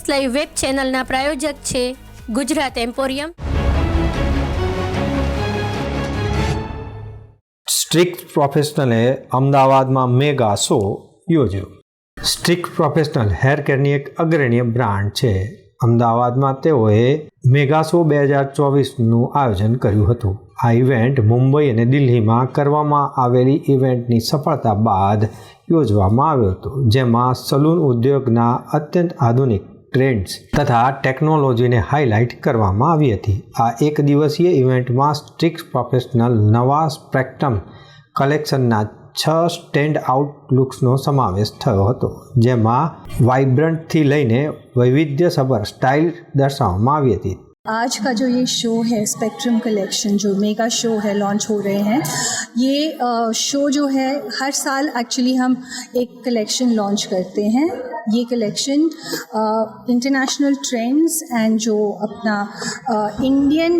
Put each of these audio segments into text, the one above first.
Live web ચેનલના પ્રાયોજક છે Gujarat emporium. Streak પ્રોફેશનલે અમદાવાદમાં મેગા શો યોજ્યો. સ્ટ્રીક પ્રોફેશનલ હેર કેરની એક અગ્રણી બ્રાન્ડ છે. અમદાવાદમાં તેઓએ મેગા શો 2024નું આયોજન કર્યું હતું. આ ઇવેન્ટ મુંબઈ અને દિલ્હીમાં કરવામાં આવેલી ઇવેન્ટની સફળતા બાદ યોજવામાં આવ્યો હતો, જેમાં સલૂન ઉદ્યોગના અત્યંત આધુનિક ટ્રેન્ડ્સ તથા ટેકનોલોજીને હાઇલાઇટ કરવામાં આવી હતી. આ એક દિવસીય ઇવેન્ટમાં સ્ટ્રીક પ્રોફેશનલ નવા સ્પેક્ટ્રમ કલેક્શનના 6 સ્ટેન્ડ આઉટ લુક્સનો સમાવેશ થયો હતો, જેમાં વાઇબ્રન્ટથી લઈને વૈવિધ્યસભર સ્ટાઇલ દર્શાવવામાં આવી હતી. आज का जो ये शो है स्पेक्ट्रम कलेक्शन, जो मेगा शो है, लॉन्च हो रहे हैं. ये शो जो है हर साल एक्चुअली हम एक कलेक्शन लॉन्च करते हैं. ये कलेक्शन इंटरनेशनल ट्रेंड्स एंड जो अपना इंडियन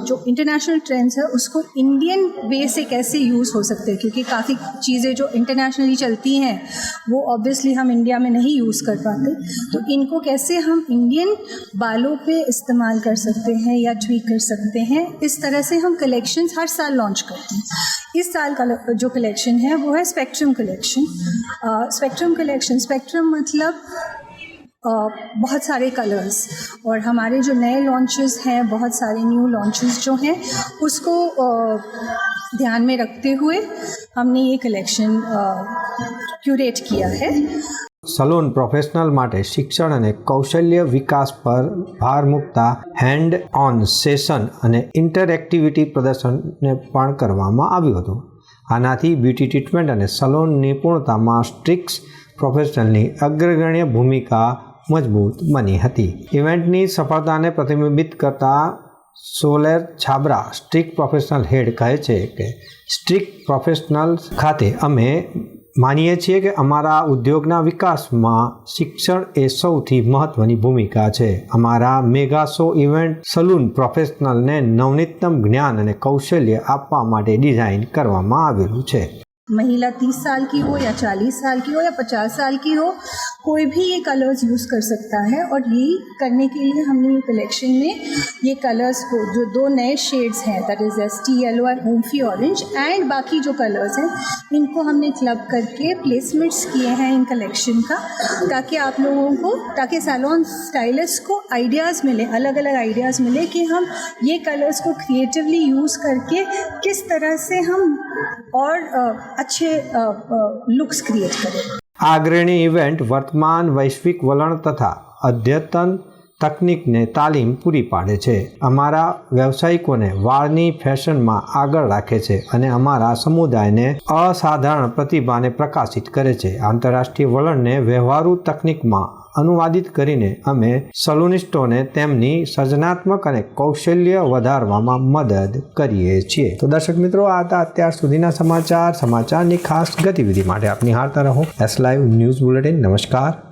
जो इंटरनेशनल ट्रेंड्स है उसको इंडियन वे से कैसे यूज़ हो सकते हैं, क्योंकि काफ़ी चीज़ें जो इंटरनेशनली चलती हैं वो ऑब्वियसली हम इंडिया में नहीं यूज़ कर पाते. तो इनको कैसे हम इंडियन बालों पे इस्तेमाल कर सकते हैं या ट्वीक कर सकते हैं, इस तरह से हम कलेक्शंस हर साल लॉन्च करते हैं. इस साल का जो कलेक्शन है वो है spectrum collection. Spectrum collection, spectrum मतलब बहुत सारे कलर्स, और हमारे जो नए लॉन्चेस हैं, बहुत सारे न्यू लॉन्चेस जो हैं उसको ध्यान में रखते हुए हमने ये कलेक्शन क्यूरेट किया है. સલૂન પ્રોફેશનલ માટે શિક્ષણ અને કૌશલ્ય વિકાસ પર ભાર મૂકતા હેન્ડ ઓન સેશન અને ઇન્ટરેક્ટિવિટી પ્રદર્શનને પણ કરવામાં આવ્યું હતું. આનાથી બ્યુટી ટ્રીટમેન્ટ અને સલૂન નિપુણતામાં સ્ટ્રીક પ્રોફેશનલની અગ્રગણ્ય ભૂમિકા મજબૂત બની હતી. ઇવેન્ટની સફળતાને પ્રતિબિંબિત કરતા સોલેર છાબરા સ્ટ્રીક પ્રોફેશનલ હેડ કહે છે કે સ્ટ્રીક પ્રોફેશનલ ખાતે અમે માનીએ છીએ કે અમારા ઉદ્યોગના વિકાસમાં શિક્ષણ એ સૌથી મહત્ત્વની ભૂમિકા છે. અમારા mega show event salon પ્રોફેશનલને Navneetam જ્ઞાન અને કૌશલ્ય આપવા માટે ડિઝાઇન કરવામાં આવેલું છે. महिला 30 साल की हो या 40 साल की हो या 50 साल की हो, कोई भी ये कलर्स यूज़ कर सकता है. और ये करने के लिए हमने ये कलेक्शन में ये कलर्स को जो 2 नए शेड्स हैं, दैट इज़ एस्टी yellow and oomphy orange, and बाकी जो कलर्स हैं इनको हमने क्लब करके प्लेसमेंट्स किए हैं इन कलेक्शन का, ताकि आप लोगों को, ताकि सैलून स्टाइलिस्ट को आइडियाज़ मिले, अलग अलग आइडियाज़ मिले कि हम ये कलर्स को क्रिएटिवली यूज़ करके किस तरह से हम और अच्छे लुक्स क्रिएट करें. આ અગ્રણી ઇવેન્ટ વર્તમાન વૈશ્વિક વલણ તથા અદ્યતન તકનિકને તાલીમ પૂરી પાડે છે, અમારા વ્યવસાયિકોને વાળની ફેશનમાં આગળ રાખે છે અને અમારા સમુદાયને અસાધારણ પ્રતિભાને પ્રકાશિત કરે છે. આંતરરાષ્ટ્રીય વલણને વ્યવહારુ તકનિકમાં અનુવાદિત કરીને અમે સલૂનિસ્ટોને તેમની સર્જનાત્મક અને કૌશલ્ય વધારવામાં મદદ કરીએ છીએ. તો દર્શક મિત્રો, આ હતા અત્યાર સુધીના સમાચારની ખાસ ગતિવિધિ માટે આપ નિહાળતા રહો એસ લાઈવ ન્યૂઝ બુલેટિન. નમસ્કાર.